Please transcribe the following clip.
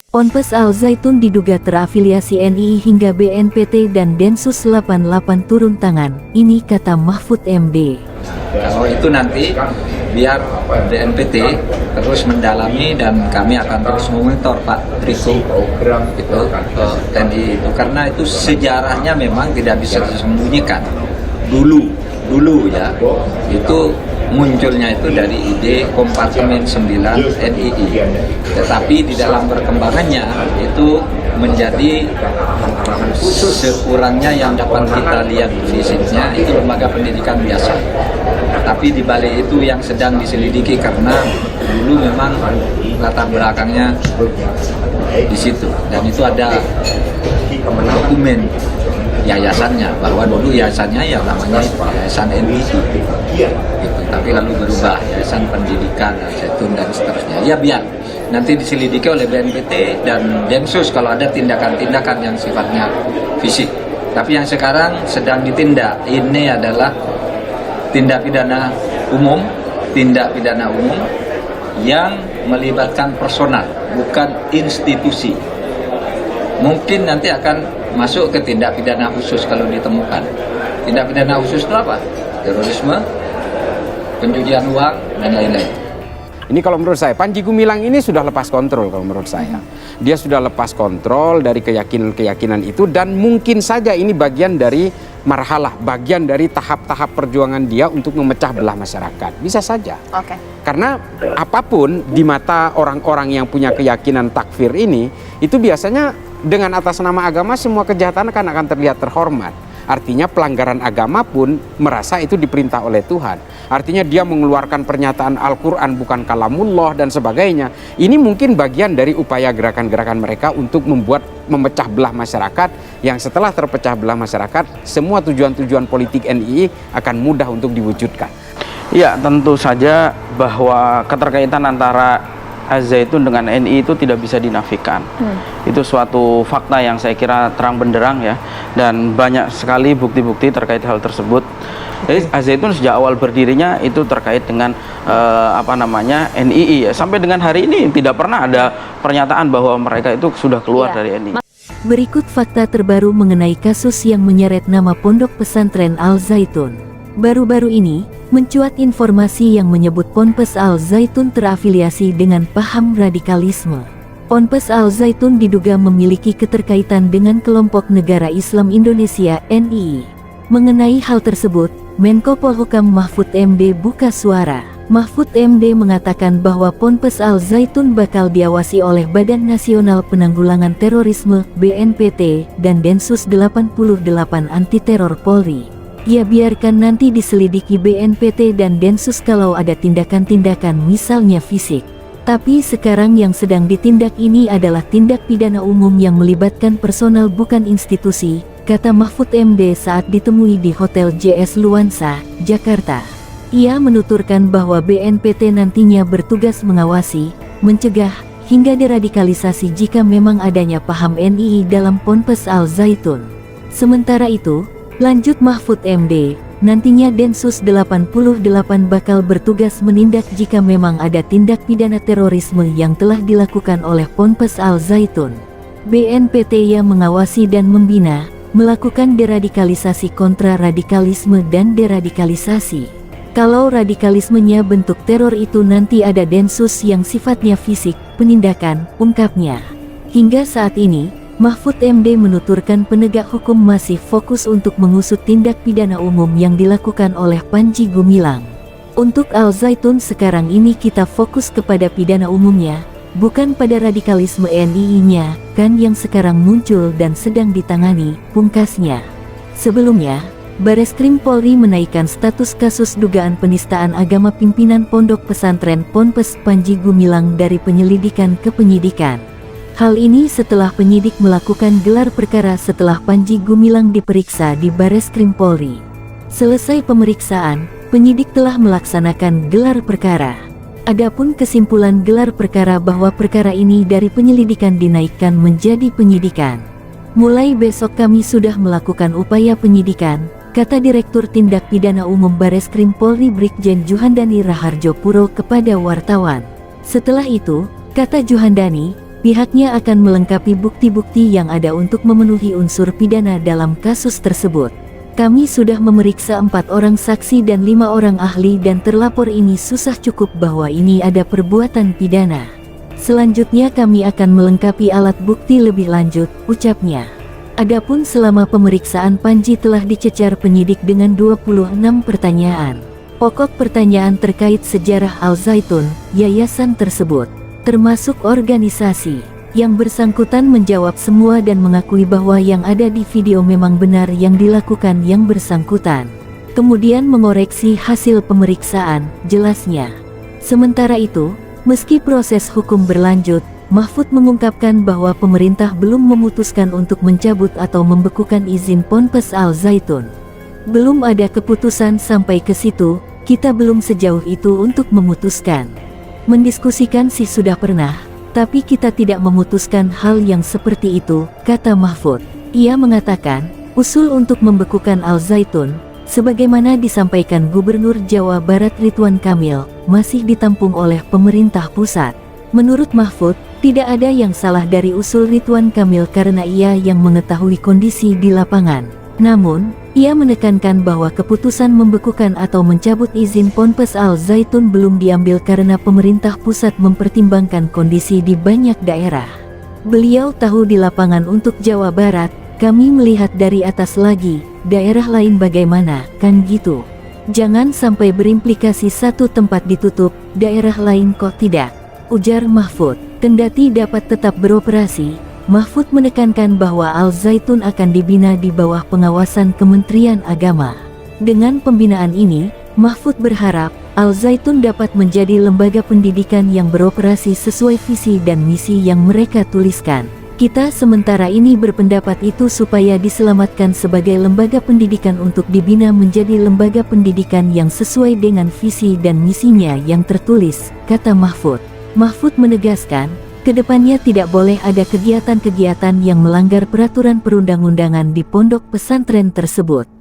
Ponpes Al Zaitun diduga terafiliasi NII hingga BNPT dan Densus 88 turun tangan, ini kata Mahfud MD. Kalau itu nanti biar BNPT terus mendalami dan kami akan terus memonitor Pak Triko itu TNI itu, karena itu sejarahnya memang tidak bisa disembunyikan. Dulu ya, itu munculnya itu dari ide kompartemen 9 NII, tetapi di dalam perkembangannya itu menjadi sekurangnya yang dapat kita lihat fisiknya itu lembaga pendidikan biasa, tapi di balik itu yang sedang diselidiki karena dulu memang latar belakangnya di situ, dan itu ada dokumen yayasannya, bahwa dulu yayasannya yang namanya Yayasan NII gitu, tapi lalu berubah Yayasan Pendidikan Al Zaitun dan seterusnya. Ya biar nanti diselidiki oleh BNPT dan Densus kalau ada tindakan-tindakan yang sifatnya fisik. Tapi yang sekarang sedang ditindak ini adalah tindak pidana umum yang melibatkan personal, bukan institusi. Mungkin nanti akan masuk ke tindak pidana khusus kalau ditemukan. Tindak pidana khusus itu apa? Terorisme, pencucian uang, dan lain-lain. Ini kalau menurut saya, Panji Gumilang ini sudah lepas kontrol kalau menurut saya. Dia sudah lepas kontrol dari keyakinan-keyakinan itu, dan mungkin saja ini bagian dari marhalah, bagian dari tahap-tahap perjuangan dia untuk memecah belah masyarakat. Bisa saja. Oke. Karena apapun di mata orang-orang yang punya keyakinan takfir ini, itu biasanya dengan atas nama agama semua kejahatan akan terlihat terhormat. Artinya pelanggaran agama pun merasa itu diperintah oleh Tuhan. Artinya dia mengeluarkan pernyataan Al-Quran bukan kalamullah dan sebagainya. Ini mungkin bagian dari upaya gerakan-gerakan mereka untuk memecah belah masyarakat, yang setelah terpecah belah masyarakat, semua tujuan-tujuan politik NII akan mudah untuk diwujudkan. Ya, tentu saja bahwa keterkaitan antara Al Zaitun dengan NII itu tidak bisa dinafikan. Itu suatu fakta yang saya kira terang benderang ya, dan banyak sekali bukti-bukti terkait hal tersebut. Jadi Al Zaitun sejak awal berdirinya itu terkait dengan NII ya. Sampai dengan hari ini tidak pernah ada pernyataan bahwa mereka itu sudah keluar dari NII. Berikut fakta terbaru mengenai kasus yang menyeret nama Pondok Pesantren Al Zaitun. Baru-baru ini, mencuat informasi yang menyebut Ponpes Al Zaitun terafiliasi dengan paham radikalisme. Ponpes Al Zaitun diduga memiliki keterkaitan dengan kelompok Negara Islam Indonesia (NII). Mengenai hal tersebut, Menko Polhukam Mahfud MD buka suara. Mahfud MD mengatakan bahwa Ponpes Al Zaitun bakal diawasi oleh Badan Nasional Penanggulangan Terorisme (BNPT) dan Densus 88 Anti Teror Polri. Ya biarkan nanti diselidiki BNPT dan Densus kalau ada tindakan-tindakan misalnya fisik. Tapi sekarang yang sedang ditindak ini adalah tindak pidana umum yang melibatkan personal bukan institusi, kata Mahfud MD saat ditemui di Hotel JS Luansa, Jakarta. Ia menuturkan bahwa BNPT nantinya bertugas mengawasi, mencegah, hingga deradikalisasi jika memang adanya paham NII dalam Ponpes Al Zaitun. Sementara itu, lanjut Mahfud MD, nantinya Densus 88 bakal bertugas menindak jika memang ada tindak pidana terorisme yang telah dilakukan oleh Ponpes Al Zaitun. BNPT yang mengawasi dan membina, melakukan deradikalisasi, kontraradikalisme dan deradikalisasi. Kalau radikalismenya bentuk teror itu nanti ada Densus yang sifatnya fisik, penindakan, ungkapnya. Hingga saat ini, Mahfud MD menuturkan penegak hukum masih fokus untuk mengusut tindak pidana umum yang dilakukan oleh Panji Gumilang. Untuk Al Zaitun sekarang ini kita fokus kepada pidana umumnya, bukan pada radikalisme NII-nya, kan yang sekarang muncul dan sedang ditangani, pungkasnya. Sebelumnya, Bareskrim Polri menaikkan status kasus dugaan penistaan agama pimpinan Pondok Pesantren Ponpes Panji Gumilang dari penyelidikan ke penyidikan. Hal ini setelah penyidik melakukan gelar perkara setelah Panji Gumilang diperiksa di Bareskrim Polri. Selesai pemeriksaan, penyidik telah melaksanakan gelar perkara. Adapun kesimpulan gelar perkara bahwa perkara ini dari penyelidikan dinaikkan menjadi penyidikan. Mulai besok kami sudah melakukan upaya penyidikan, kata Direktur Tindak Pidana Umum Bareskrim Polri Brigjen Juhandani Raharjo Puro kepada wartawan. Setelah itu, kata Juhandani, pihaknya akan melengkapi bukti-bukti yang ada untuk memenuhi unsur pidana dalam kasus tersebut. Kami sudah memeriksa 4 orang saksi dan 5 orang ahli dan terlapor ini susah cukup bahwa ini ada perbuatan pidana. Selanjutnya kami akan melengkapi alat bukti lebih lanjut, ucapnya. Adapun selama pemeriksaan Panji telah dicecar penyidik dengan 26 pertanyaan. Pokok pertanyaan terkait sejarah Al Zaitun, yayasan tersebut, termasuk organisasi. Yang bersangkutan menjawab semua dan mengakui bahwa yang ada di video memang benar yang dilakukan yang bersangkutan. Kemudian mengoreksi hasil pemeriksaan, jelasnya. Sementara itu, meski proses hukum berlanjut, Mahfud mengungkapkan bahwa pemerintah belum memutuskan untuk mencabut atau membekukan izin Ponpes Al Zaitun. Belum ada keputusan sampai ke situ, kita belum sejauh itu untuk memutuskan. Mendiskusikan sih sudah pernah, tapi kita tidak memutuskan hal yang seperti itu, kata Mahfud. Ia mengatakan, usul untuk membekukan Al Zaitun, sebagaimana disampaikan Gubernur Jawa Barat Ridwan Kamil, masih ditampung oleh pemerintah pusat. Menurut Mahfud, tidak ada yang salah dari usul Ridwan Kamil karena ia yang mengetahui kondisi di lapangan. Namun, ia menekankan bahwa keputusan membekukan atau mencabut izin Ponpes Al Zaitun belum diambil karena pemerintah pusat mempertimbangkan kondisi di banyak daerah. Beliau tahu di lapangan untuk Jawa Barat, kami melihat dari atas lagi, daerah lain bagaimana, kan gitu. Jangan sampai berimplikasi satu tempat ditutup, daerah lain kok tidak, ujar Mahfud. Kendati dapat tetap beroperasi, Mahfud menekankan bahwa Al Zaitun akan dibina di bawah pengawasan Kementerian Agama. Dengan pembinaan ini, Mahfud berharap Al Zaitun dapat menjadi lembaga pendidikan yang beroperasi sesuai visi dan misi yang mereka tuliskan. Kita sementara ini berpendapat itu supaya diselamatkan sebagai lembaga pendidikan untuk dibina menjadi lembaga pendidikan yang sesuai dengan visi dan misinya yang tertulis, kata Mahfud. Mahfud menegaskan, kedepannya tidak boleh ada kegiatan-kegiatan yang melanggar peraturan perundang-undangan di pondok pesantren tersebut.